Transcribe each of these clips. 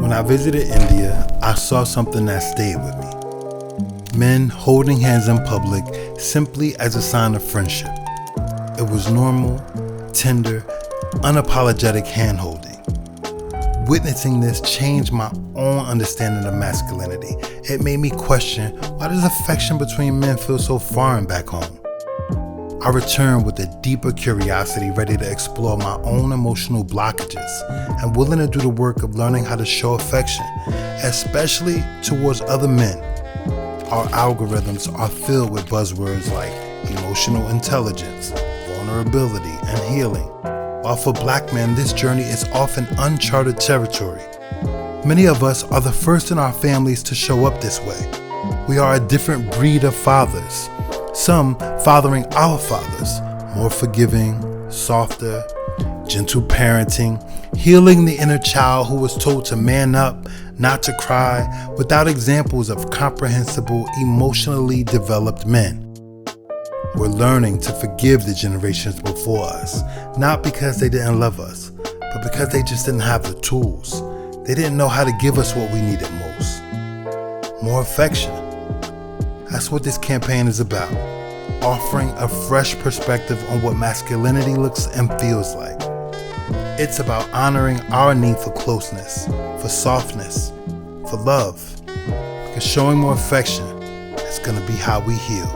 When I visited India, I saw something that stayed with me. Men holding hands in public simply as a sign of friendship. It was normal, tender, unapologetic hand-holding. Witnessing this changed my own understanding of masculinity. It made me question, why does affection between men feel so foreign back home? I returned with a deeper curiosity, ready to explore my own emotional blockages and willing to do the work of learning how to show affection, especially towards other men. Our algorithms are filled with buzzwords like emotional intelligence, vulnerability, and healing. While for Black men, this journey is often uncharted territory. Many of us are the first in our families to show up this way. We are a different breed of fathers. Some fathering our fathers, more forgiving, softer, gentle parenting, healing the inner child who was told to man up, not to cry, without examples of comprehensible, emotionally developed men. We're learning to forgive the generations before us, not because they didn't love us, but because they just didn't have the tools. They didn't know how to give us what we needed most. More affection. That's what this campaign is about, offering a fresh perspective on what masculinity looks and feels like. It's about honoring our need for closeness, for softness, for love, because showing more affection is gonna be how we heal.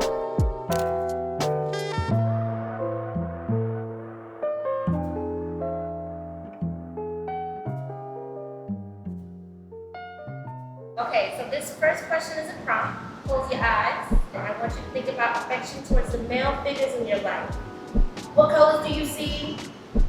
Okay, so this first question is a prompt. Close your eyes, and I want you to think about affection towards the male figures in your life. What colors do you see?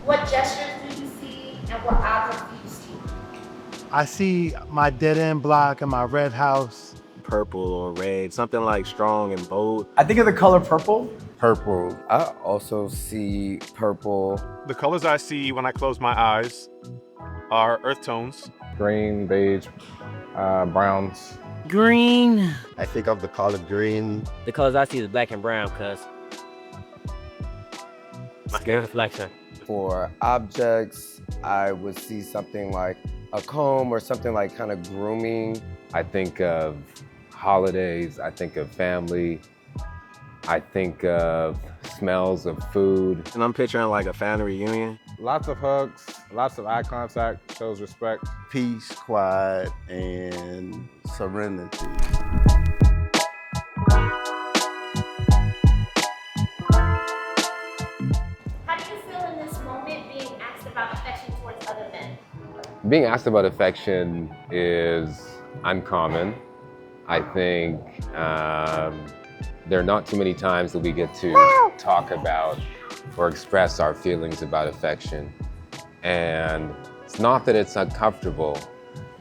What gestures do you see? And what objects do you see? I see my dead-end block and my red house. Purple or red, something like strong and bold. I think of the color purple. Purple. I also see purple. The colors I see when I close my eyes are earth tones. Green, beige, browns. Green. I think of the color green. The colors I see is black and brown, cuz my skin reflection. For objects, I would see something like a comb or something like kind of grooming. I think of holidays, I think of family, I think of smells of food. And I'm picturing like a family reunion. Lots of hugs, lots of eye contact, shows respect. Peace, quiet, and serenity. How do you feel in this moment being asked about affection towards other men? Being asked about affection is uncommon. I think there are not too many times that we get to talk about or express our feelings about affection. And it's not that it's uncomfortable,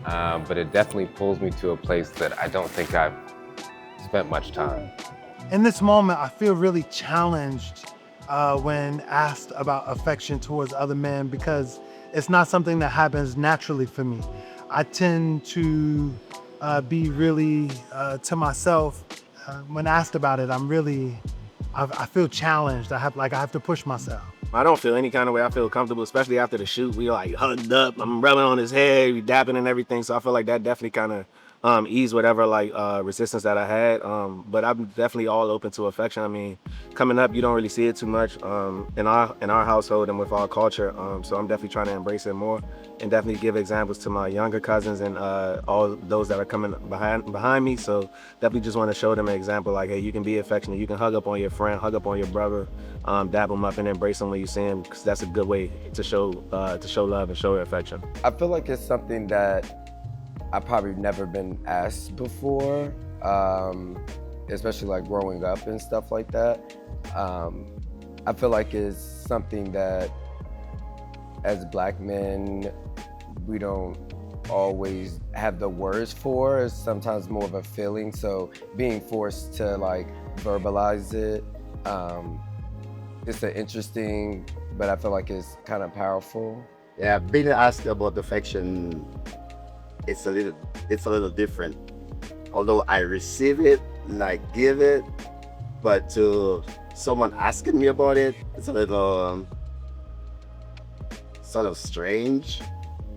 but it definitely pulls me to a place that I don't think I've spent much time. In this moment, I feel really challenged when asked about affection towards other men because it's not something that happens naturally for me. I tend to be really to myself. When asked about it, I feel challenged. I have to push myself. I don't feel any kind of way. I feel comfortable, especially after the shoot. We like hugged up. I'm rubbing on his head, we dapping and everything. So I feel like that definitely kind of eased whatever resistance that I had. But I'm definitely all open to affection. I mean, coming up, you don't really see it too much in our household and with our culture. So I'm definitely trying to embrace it more and definitely give examples to my younger cousins and all those that are coming behind me. So definitely just want to show them an example like, hey, you can be affectionate. You can hug up on your friend, hug up on your brother, dap them up and embrace them when you see them, because that's a good way to show love and show affection. I feel like it's something that I've probably never been asked before, especially like growing up and stuff like that. I feel like it's something that as Black men, we don't always have the words for. It's sometimes more of a feeling. So being forced to like verbalize it, it's an interesting, but I feel like it's kind of powerful. Yeah, being asked about affection, it's a little different. Although I receive it and I give it, but to someone asking me about it, it's a little sort of strange.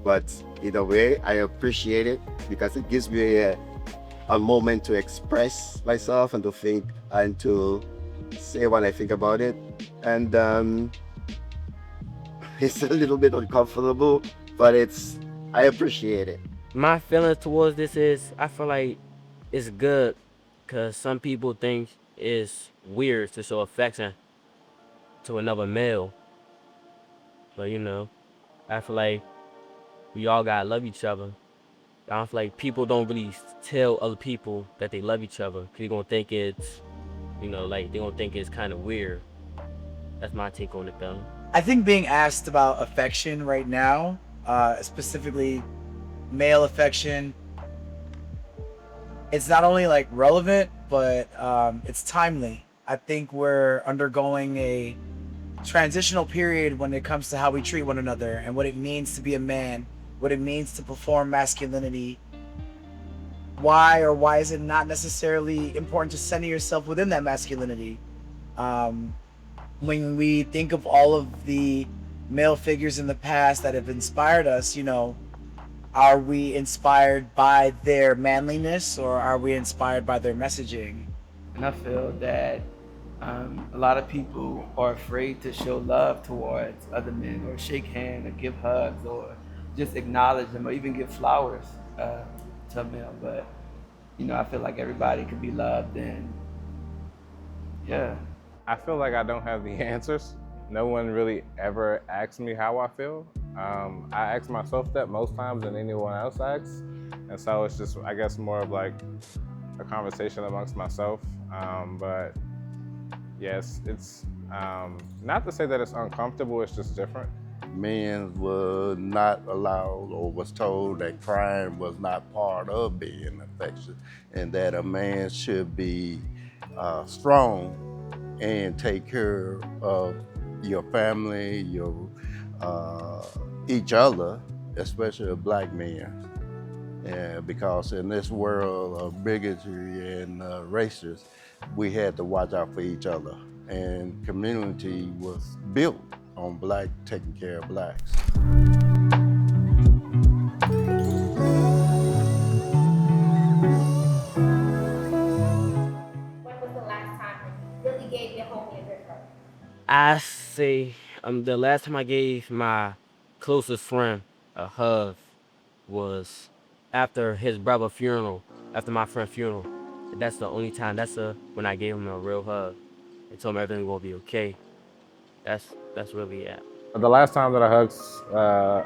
but in a way, I appreciate it because it gives me a moment to express myself and to think and to say what I think about it. And it's a little bit uncomfortable, but I appreciate it. My feelings towards this is I feel like it's good because some people think it's weird to show affection to another male. But I feel like we all gotta love each other. I don't feel like people don't really tell other people that they love each other because they're gonna think it's, like they're gonna think it's kind of weird. That's my take on it, though. I think being asked about affection right now, specifically male affection, it's not only like relevant, but it's timely. I think we're undergoing a transitional period when it comes to how we treat one another and what it means to be a man, what it means to perform masculinity. Why or why is it not necessarily important to center yourself within that masculinity? When we think of all of the male figures in the past that have inspired us, are we inspired by their manliness or are we inspired by their messaging? And I feel that a lot of people are afraid to show love towards other men or shake hands or give hugs or just acknowledge them or even give flowers to a male. But, I feel like everybody could be loved and yeah. I feel like I don't have the answers. No one really ever asks me how I feel. I ask myself that most times than anyone else asks. And so it's just, I guess, more of like a conversation amongst myself. But yes, it's not to say that it's uncomfortable, it's just different. Men were not allowed or was told that crying was not part of being affectionate and that a man should be strong and take care of your family, each other, especially a black man. Because in this world of bigotry and races, we had to watch out for each other. And community was built on black taking care of blacks. I say the last time I gave my closest friend a hug was after his brother's funeral, after my friend's funeral. That's the only time. That's when I gave him a real hug. I told him everything will be okay. That's really it. The last time that I hugged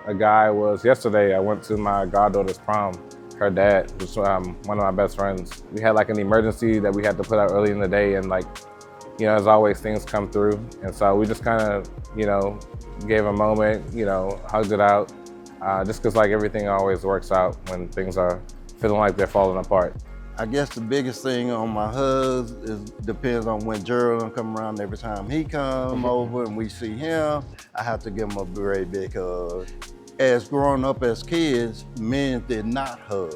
a guy was yesterday. I went to my goddaughter's prom. Her dad was one of my best friends. We had like an emergency that we had to put out early in the day, and as always, things come through. And so we just kind of, gave a moment, hugged it out, just because everything always works out when things are feeling like they're falling apart. I guess the biggest thing on my hugs depends on when Gerald come around. Every time he come over and we see him, I have to give him a very big hug. As growing up as kids, men did not hug.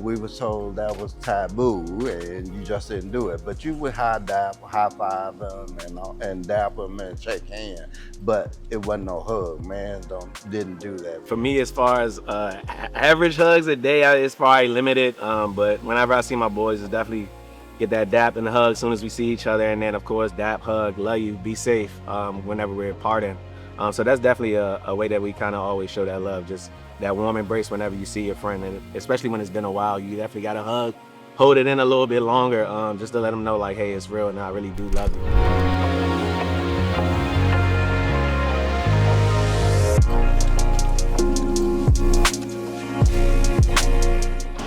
We were told that was taboo and you just didn't do it. But you would high five them and dap them and shake hands. But it wasn't no hug. Man didn't do that. For me, as far as average hugs a day, it's probably limited. But whenever I see my boys, it's definitely get that dap and the hug as soon as we see each other. And then, of course, dap, hug, love you, be safe whenever we're parting. So that's definitely a way that we kind of always show that love. Just that warm embrace whenever you see your friend, and especially when it's been a while, you definitely got to hug, hold it in a little bit longer, just to let them know like, hey, it's real and I really do love you.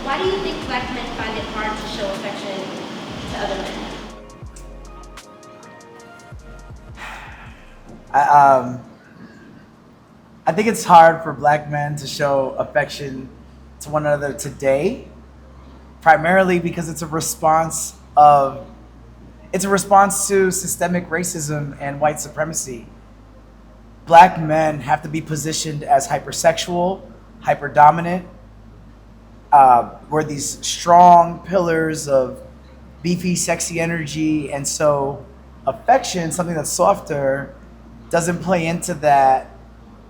Why do you think black men find it hard to show affection to other men? I think it's hard for black men to show affection to one another today, primarily because it's a response to systemic racism and white supremacy. Black men have to be positioned as hypersexual, hyperdominant. We're these strong pillars of beefy, sexy energy, and so affection, something that's softer, doesn't play into that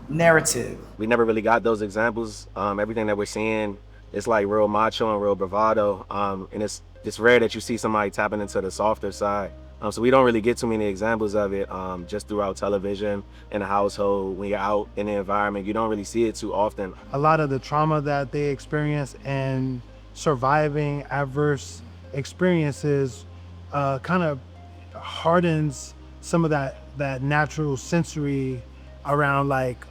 narrative. We never really got those examples. Everything that we're seeing is like real macho and real bravado. And it's rare that you see somebody tapping into the softer side. So we don't really get too many examples of it just throughout television, in the household, when you're out in the environment. You don't really see it too often. A lot of the trauma that they experience and surviving adverse experiences kind of hardens some of that natural sensory around like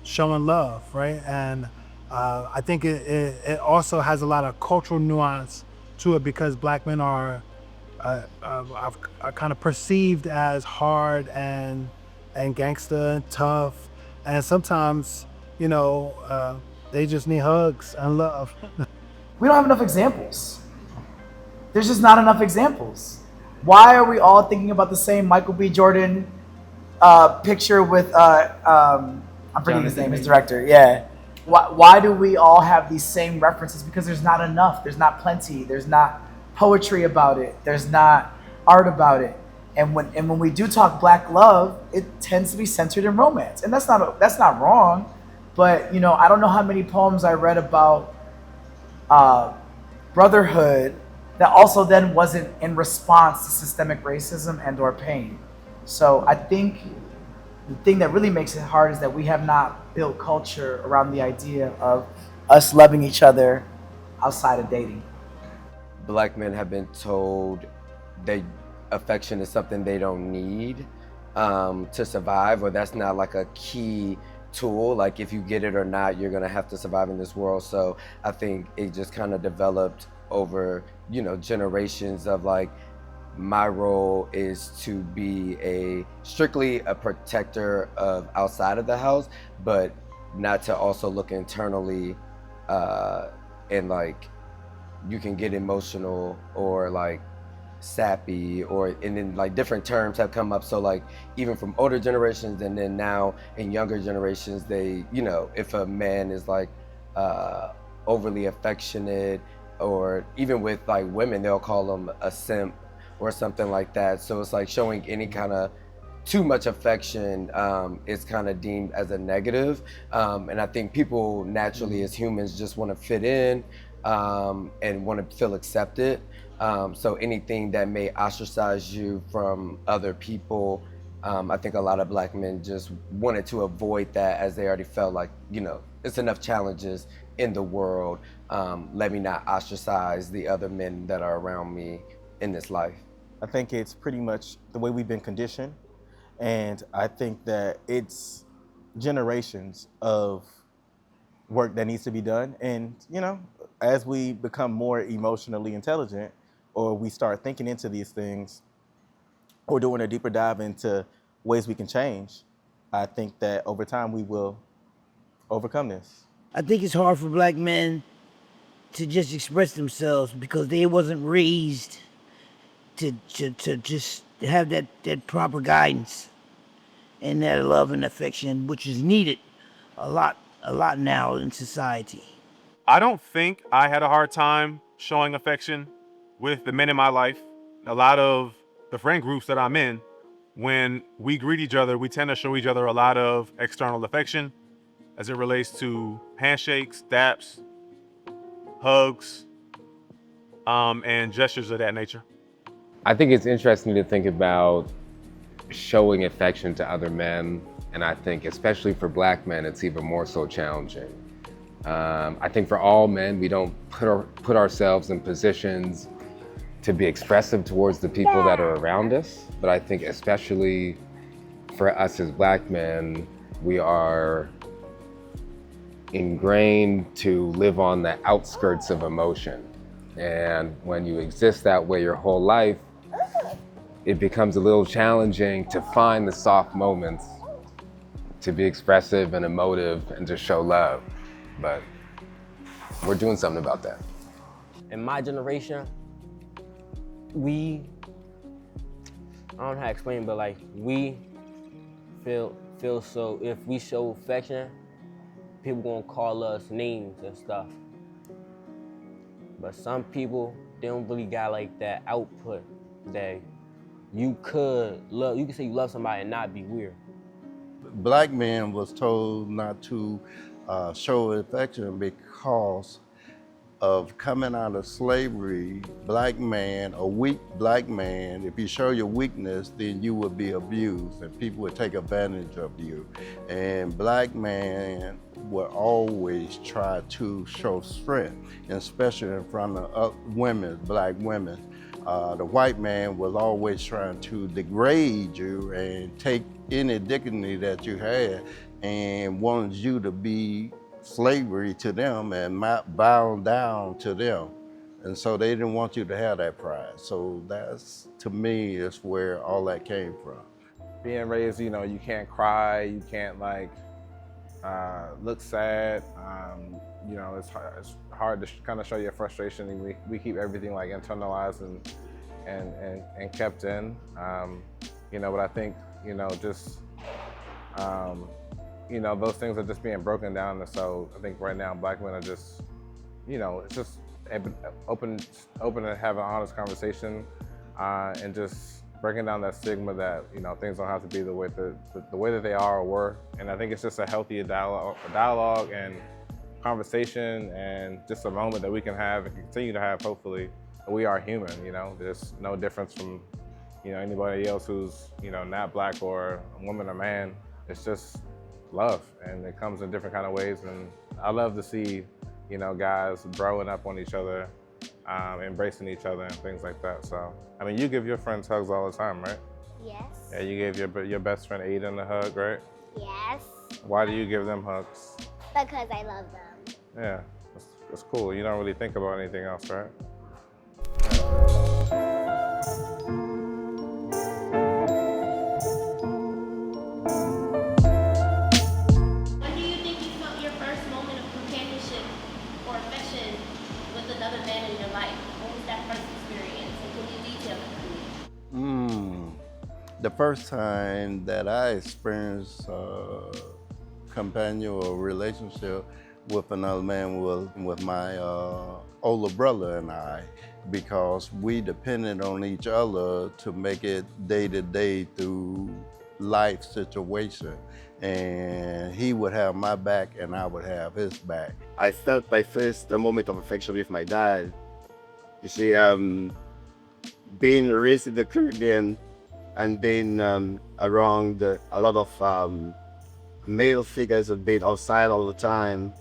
showing love, right? And I think it also has a lot of cultural nuance to it because Black men are kind of perceived as hard and gangster and tough, and sometimes they just need hugs and love. We don't have enough examples. There's just not enough examples. Why are we all thinking about the same Michael B. Jordan picture with I'm forgetting his name, his director? Yeah. Why do we all have these same references? Because there's not enough. There's not plenty. There's not poetry about it. There's not art about it. And when we do talk Black love, it tends to be centered in romance, and that's not wrong. But I don't know how many poems I read about brotherhood that also then wasn't in response to systemic racism and or pain. So I think the thing that really makes it hard is that we have not built culture around the idea of us loving each other outside of dating. Black men have been told that affection is something they don't need to survive, or that's not like a key tool. Like if you get it or not, you're gonna have to survive in this world. So I think it just kind of developed over generations of like, my role is to be strictly a protector of outside of the house, but not to also look internally and like you can get emotional or like sappy, and then like different terms have come up. So like even from older generations and then now in younger generations, they if a man is like overly affectionate, or even with like women, they'll call them a simp or something like that. So it's like showing any kind of too much affection is kind of deemed as a negative. And I think people naturally as humans just want to fit in and want to feel accepted. So anything that may ostracize you from other people, I think a lot of Black men just wanted to avoid that, as they already felt like, it's enough challenges in the world. Let me not ostracize the other men that are around me in this life. I think it's pretty much the way we've been conditioned. And I think that it's generations of work that needs to be done. And, as we become more emotionally intelligent, or we start thinking into these things, or doing a deeper dive into ways we can change, I think that over time we will overcome this. I think it's hard for Black men to just express themselves because they wasn't raised to just have that proper guidance and that love and affection, which is needed a lot now in society. I don't think I had a hard time showing affection with the men in my life. A lot of the friend groups that I'm in, when we greet each other, we tend to show each other a lot of external affection as it relates to handshakes, daps, hugs, and gestures of that nature. I think it's interesting to think about showing affection to other men, and I think especially for Black men, it's even more so challenging. I think for all men, we don't put ourselves in positions to be expressive towards the people that are around us, but I think especially for us as Black men, we are ingrained to live on the outskirts of emotion. And when you exist that way your whole life, it becomes a little challenging to find the soft moments to be expressive and emotive and to show love. But we're doing something about that. In my generation, I don't know how to explain, but like we feel so, if we show affection, people gonna call us names and stuff. But some people, they don't really got like that output that you could say you love somebody and not be weird. black men was told not to show affection because of coming out of slavery. Black man, a weak black man, if you show your weakness, then you would be abused and people would take advantage of you. And black man will always try to show strength, especially in front of women, black women. The white man was always trying to degrade you and take any dignity that you had and wanted you to be slavery to them and bound down to them. And so they didn't want you to have that pride. So that's, to me, is where all that came from. Being raised, you know, you can't cry, you can't like look sad. You know, it's hard to kind of show your frustration. We keep everything like internalized and kept in. You know, but I think, you know, just you know, those things are just being broken down. And so I think right now black men are just, you know, it's just open to have an honest conversation and just breaking down that stigma that, you know, things don't have to be the way that they are or were. And I think it's just a healthy dialogue and conversation and just a moment that we can have and continue to have, hopefully. We are human, you know, there's no difference from, you know, anybody else who's, you know, not black or a woman or man. It's just love, and it comes in different kind of ways. And I love to see, you know, guys growing up on each other, embracing each other and things like that. So, I mean, you give your friends hugs all the time, right? Yes. Yeah, you gave your best friend Aiden a hug, right? Yes. Why do you give them hugs? Because I love them. Yeah, it's cool. You don't really think about anything else, right? When do you think you felt your first moment of companionship or affection with another man in your life? What was that first experience? And can you detail it for me? The first time that I experienced companion or relationship with another man was with my older brother and I, because we depended on each other to make it day to day through life situation. And he would have my back and I would have his back. I felt my first moment of affection with my dad. You see, being raised in the Caribbean and being around a lot of male figures and being outside all the time,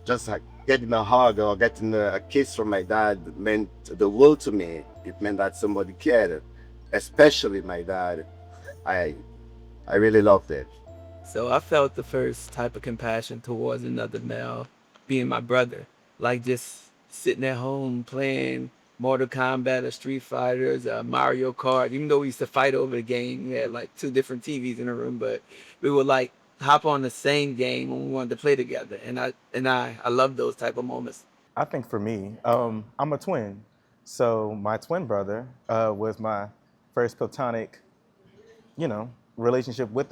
just like getting a hug or getting a kiss from my dad meant the world to me. It meant that somebody cared, especially my dad. I really loved it. So I felt the first type of compassion towards another male being my brother. Like just sitting at home playing Mortal Kombat or Street Fighters, Mario Kart. Even though we used to fight over the game, we had like 2 different TVs in the room, but we would like hop on the same game when we wanted to play together. And I love those type of moments. I think for me, I'm a twin. So my twin brother was my first platonic, you know, relationship with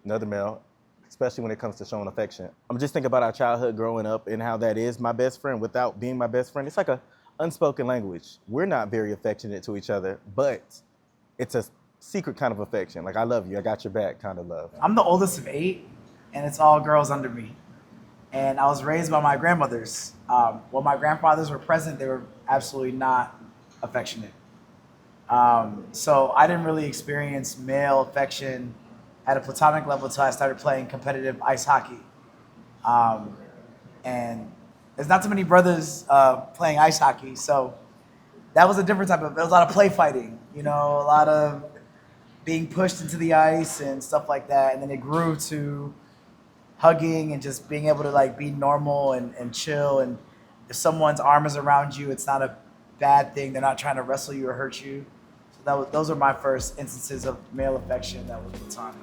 another male, especially when it comes to showing affection. I'm just thinking about our childhood growing up and how that is my best friend without being my best friend. It's like a unspoken language. We're not very affectionate to each other, but it's a secret kind of affection. Like, I love you, I got your back kind of love. I'm the oldest of 8, and it's all girls under me. And I was raised by my grandmothers. When my grandfathers were present, they were absolutely not affectionate. So I didn't really experience male affection at a platonic level until I started playing competitive ice hockey. And there's not too many brothers playing ice hockey, so that was a different type of, there was a lot of play fighting, you know, a lot of being pushed into the ice and stuff like that. And then it grew to hugging and just being able to like be normal and chill. And if someone's arm is around you, it's not a bad thing. They're not trying to wrestle you or hurt you. So those are my first instances of male affection that was platonic.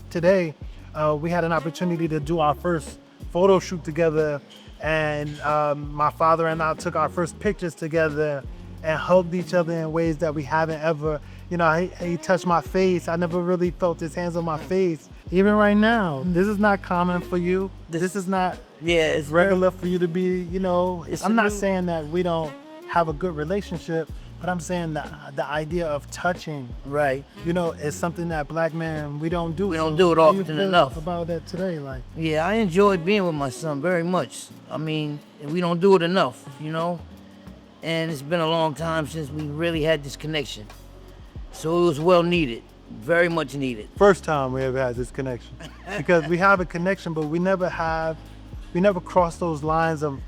Today, we had an opportunity to do our first photo shoot together, and my father and I took our first pictures together and hugged each other in ways that we haven't ever. You know, he touched my face. I never really felt his hands on my face. Even right now, this is not common for you. This is not it's regular for you to be, you know. I'm not saying that we don't have a good relationship, But I'm saying the idea of touching, Right. you know, is something that black men, we don't do. We don't So do it how you often feel enough. about that today, like. Yeah, I enjoy being with my son very much. I mean, we don't do it enough, you know? And it's been a long time since we really had this connection. So it was well needed, very much needed. First time we ever had this connection. Because we have a connection, but we never cross those lines of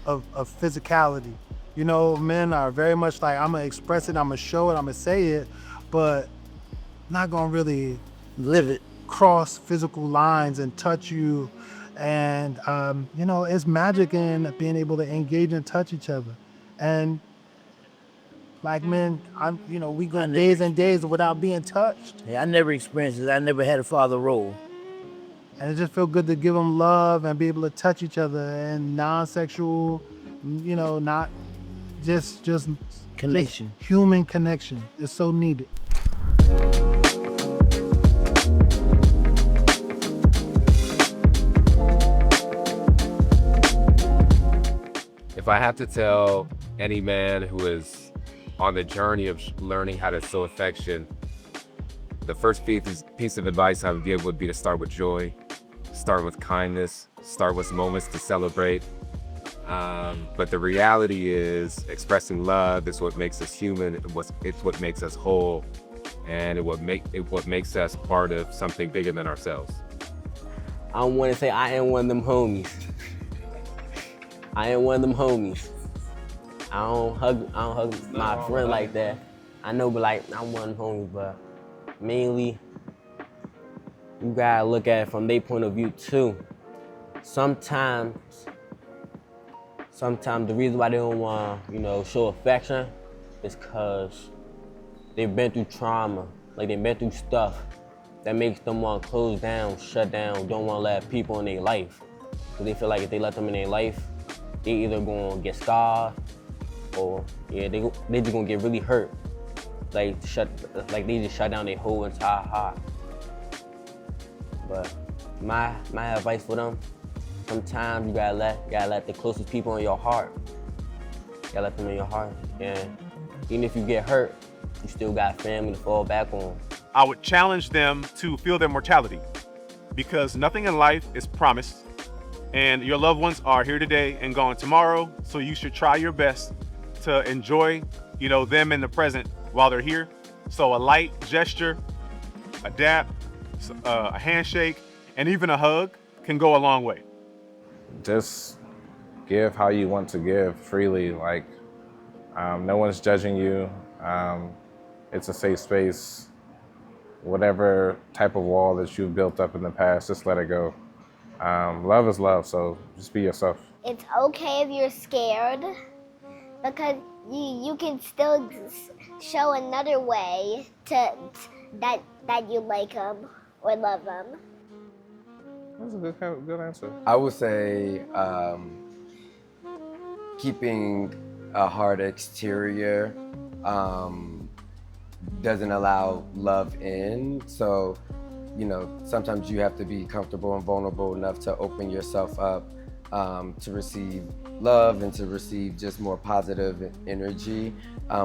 physicality. You know, men are very much like, I'm gonna express it, I'm gonna show it, I'm gonna say it, but not gonna really live it, cross physical lines and touch you. And, you know, it's magic in being able to engage and touch each other. And black men, we go days and days without being touched. Yeah, I never experienced it. I never had a father role. And it just feels good to give them love and be able to touch each other and non-sexual, you know, not just connection. Just human connection. It's so needed. If I had to tell any man who is on the journey of learning how to show affection, the first piece of advice I would give would be to start with joy, start with kindness, start with moments to celebrate. But the reality is expressing love is what makes us human, it's what makes us whole, and what makes us part of something bigger than ourselves. I don't want to say I am one of them homies. I ain't one of them homies. I don't hug my friend like that. I know, but like, I'm one of them homies, but mainly, you gotta look at it from their point of view too. Sometimes the reason why they don't want to, show affection is because they've been through trauma, like they've been through stuff that makes them want to close down, shut down, don't want to let people in their life. Because they feel like if they let them in their life, they either gonna get scarred or they just gonna get really hurt. Like they just shut down their whole entire heart. But my advice for them, sometimes you gotta let the closest people in your heart. You gotta let them in your heart. And even if you get hurt, you still got family to fall back on. I would challenge them to feel their mortality, because nothing in life is promised, and your loved ones are here today and gone tomorrow. So you should try your best to enjoy, them in the present while they're here. So a light gesture, a dap, a handshake, and even a hug can go a long way. Just give how you want to give freely. Like, no one's judging you. It's a safe space. Whatever type of wall that you've built up in the past, just let it go. Love is love, so just be yourself. It's okay if you're scared, because you can still show another way that you like them or love them. That's a good answer. I would say keeping a hard exterior doesn't allow love in. So, sometimes you have to be comfortable and vulnerable enough to open yourself up to receive love and to receive just more positive energy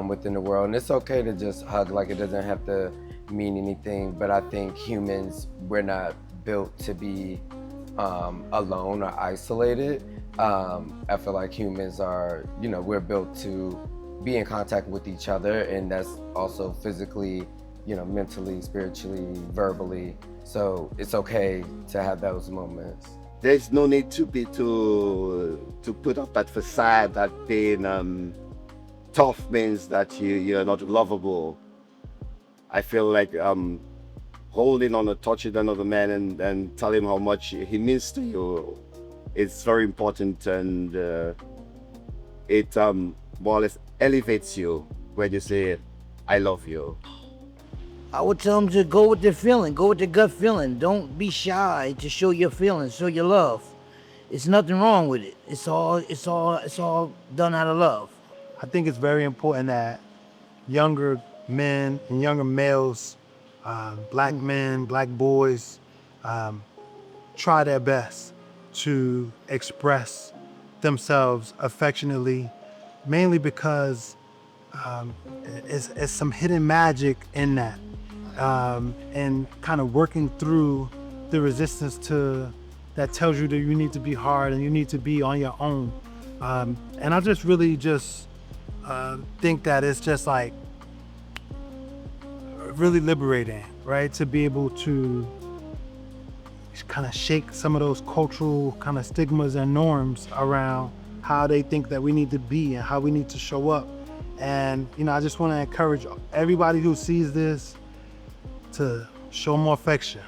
within the world. And it's okay to just hug, like it doesn't have to mean anything. But I think humans, we're not built to be alone or isolated. I feel like humans are, we're built to be in contact with each other, and that's also physically, mentally, spiritually, verbally. So it's okay to have those moments. There's no need to put up that facade that being tough means that you're not lovable. I feel like holding on or touching another man and tell him how much he means to you, it's very important, and it more or less elevates you when you say, I love you. I would tell them to go with their feeling, go with their gut feeling. Don't be shy to show your feelings, show your love. It's nothing wrong with it. It's all done out of love. I think it's very important that younger men and younger males, black men, black boys, try their best to express themselves affectionately, mainly because it's some hidden magic in that, and kind of working through the resistance to that tells you that you need to be hard and you need to be on your own. And I just really think that it's just like really liberating, right? To be able to kind of shake some of those cultural kind of stigmas and norms around how they think that we need to be and how we need to show up. And, I just want to encourage everybody who sees this to show more affection.